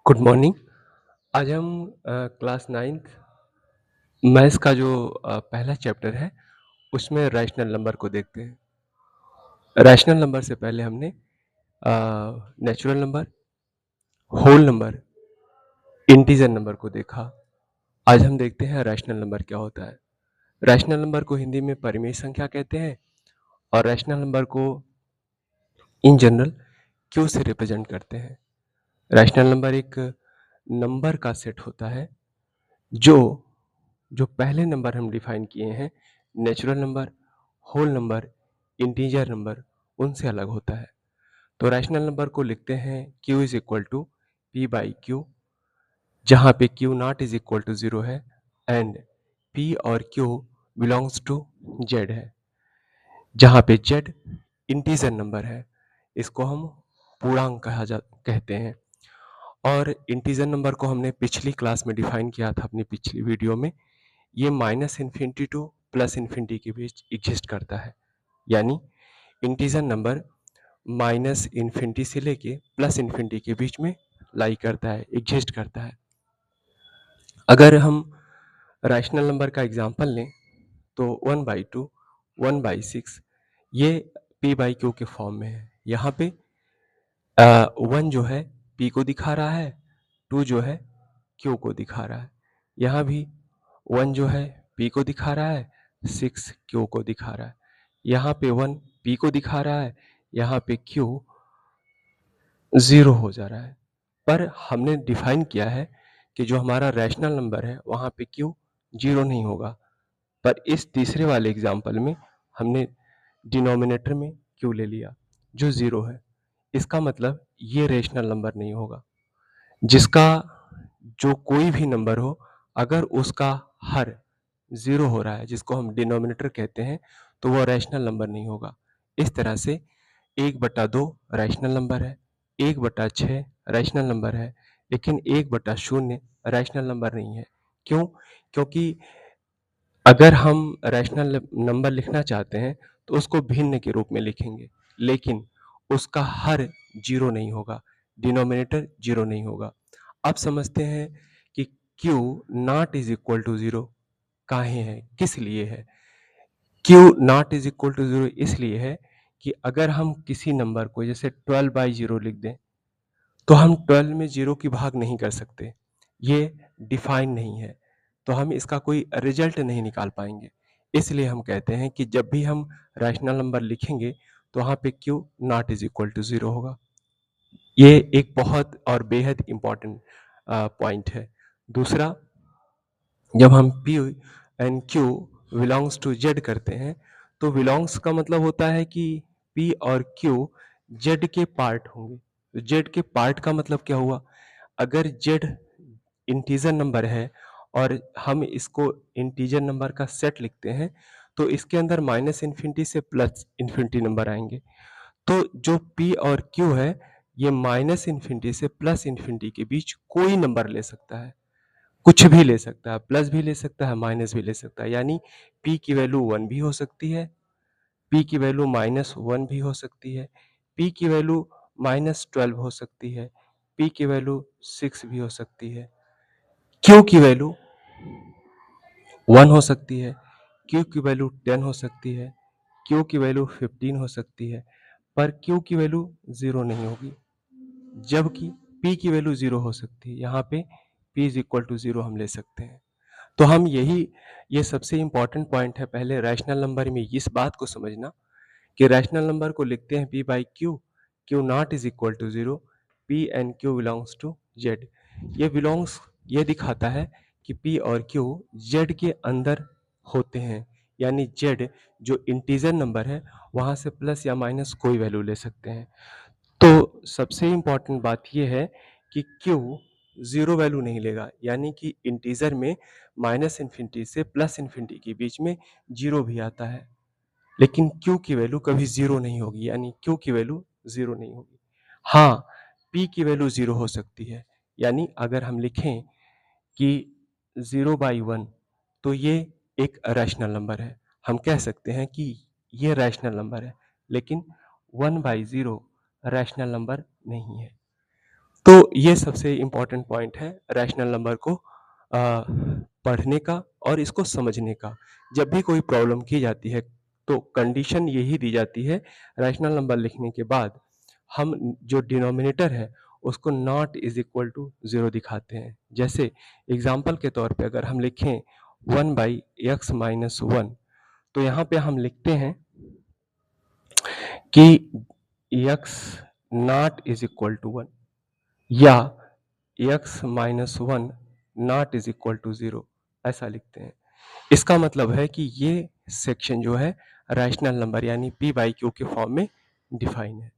Good morning. आज हम class 9th maths का जो पहला चैप्टर है उसमें रैशनल नंबर को देखते हैं। रैशनल नंबर से पहले हमने natural number, whole number, integer number को देखा। आज हम देखते हैं रैशनल नंबर क्या होता है। रैशनल नंबर को हिंदी में परिमेय संख्या कहते हैं और रैशनल नंबर को इन जनरल क्यू से रिप्रेजेंट करते हैं। रैशनल नंबर एक नंबर का सेट होता है जो जो पहले नंबर हम डिफाइन किए हैं, natural number, whole number, integer number, उनसे अलग होता है। तो रैशनल नंबर को लिखते हैं q is equal to P by Q, जहाँ पे q not is equal to 0 है एंड p और q बिलोंग्स टू z है, जहाँ पे z इंटीजर नंबर है। इसको हम पूर्णांक कहते हैं। और इंटीजर नंबर को हमने पिछली क्लास में डिफाइन किया था अपनी पिछली वीडियो में। ये minus infinity two plus infinity के बीच एग्जिस्ट करता है, यानी इंटीजर नंबर माइनस इन्फिनिटी से लेके प्लस इन्फिनिटी के बीच में लाई करता है, एग्जिस्ट करता है। अगर हम रैशनल नंबर का एग्जांपल लें तो 1/2, 1/6 ये p बाई क्यू के फॉर्म में है। यहाँ पे 1 जो है p को दिखा रहा है, 2 जो है q को दिखा रहा है। यहाँ भी 1 जो है p को दिखा रहा है, 6 q को दिखा रहा है। यहाँ पे 1 p को दिखा रहा है, यहाँ पे q 0 हो जा रहा है। पर हमने डिफाइन किया है कि जो हमारा रैशनल नंबर है वहाँ पे q 0 नहीं होगा। पर इस तीसरे वाले एग्जाम्पल में हमने डिनोमिनेटर में q ले लिया जो 0 है। इसका मतलब ये रैशनल नंबर नहीं होगा। जिसका जो कोई भी नंबर हो, अगर उसका हर 0 हो रहा है, जिसको हम डिनोमिनेटर कहते हैं, तो वो रैशनल नंबर नहीं होगा। इस तरह से 1/2 रैशनल नंबर है, 1/6 रैशनल नंबर है, लेकिन 1/0 रैशनल नंबर नहीं है। क्यों? क्योंकि अगर हम रैशनल नंबर लिखना चाहते हैं तो उसको भिन्न के रूप में लिखेंगे, लेकिन उसका हर 0 नहीं होगा, डिनोमिनेटर 0 नहीं होगा। अब समझते हैं कि q not is equal to 0 काहे है, किस लिए है। q not is equal to 0 इसलिए है कि अगर हम किसी नंबर को जैसे 12/0 लिख दें तो हम 12 में 0 की भाग नहीं कर सकते, ये डिफाइन नहीं है, तो हम इसका कोई रिजल्ट नहीं निकाल पाएंगे। इसलिए हम कहते हैं कि जब भी हम रैशनल नंबर लिखेंगे तो वहाँ पे q not is equal to 0 होगा। ये एक बहुत और बेहद इम्पॉर्टेंट पॉइंट है। दूसरा, जब हम p and q belongs to z करते हैं तो बिलोंग्स का मतलब होता है कि p और q z के पार्ट होंगे। तो z के पार्ट का मतलब क्या हुआ? अगर z इंटीजर नंबर है और हम इसको इंटीजर नंबर का सेट लिखते हैं तो इसके अंदर माइनस इन्फिनिटी से प्लस इन्फिनिटी नंबर आएंगे। तो जो p और q है ये माइनस इन्फिनिटी से प्लस इन्फिनिटी के बीच कोई नंबर ले सकता है, कुछ भी ले सकता है, प्लस भी ले सकता है, माइनस भी ले सकता है। यानी p की वैल्यू 1 भी हो सकती है, p की वैल्यू -1 भी हो सकती है, p की वैल्यू -12 हो सकती है, p की वैल्यू 6 भी हो सकती है, q की वैल्यू 1 हो सकती है, q की वैल्यू 10 हो सकती है, q की वैल्यू 15 हो सकती है, पर q की वैल्यू 0 नहीं होगी, जबकि p की वैल्यू 0 हो सकती है। यहाँ पे p इज इक्वल टू 0 हम ले सकते हैं। तो हम ये सबसे इंपॉर्टेंट पॉइंट है पहले रैशनल नंबर में इस बात को समझना कि रैशनल नंबर को लिखते हैं p by Q, Q not is equal to 0, p and q belongs to z। ये दिखाता है कि p और q z के अंदर होते हैं, यानी z जो इंटीजर नंबर है वहाँ से प्लस या माइनस कोई वैल्यू ले सकते हैं। तो सबसे इम्पॉर्टेंट बात ये है कि q 0 वैल्यू नहीं लेगा, यानी कि इंटीजर में माइनस इन्फिनिटी से प्लस इन्फिनिटी के बीच में 0 भी आता है, लेकिन q की वैल्यू कभी 0 नहीं होगी, यानी q की वैल्यू 0 नहीं होगी। हाँ, p की वैल्यू 0 हो सकती है, यानी अगर हम लिखें कि 0/1 तो ये एक रैशनल नंबर है। हम कह सकते हैं कि ये रैशनल नंबर है, लेकिन 1/0 रैशनल नंबर नहीं है। तो ये सबसे इम्पोर्टेंट पॉइंट है रैशनल नंबर को पढ़ने का और इसको समझने का। जब भी कोई प्रॉब्लम की जाती है तो कंडीशन यही दी जाती है रैशनल नंबर लिखने के बाद हम जो डिनोमिनेटर है उसको नॉट इज इक्वल टू 0 दिखाते हैं। जैसे एग्जाम्पल के तौर पे अगर हम लिखें 1/x-1 तो यहाँ पे हम लिखते हैं कि x not is equal to 1 या x-1 not is equal to 0 ऐसा लिखते हैं। इसका मतलब है कि ये सेक्शन जो है रैशनल नंबर यानी p/q के फॉर्म में डिफाइन है।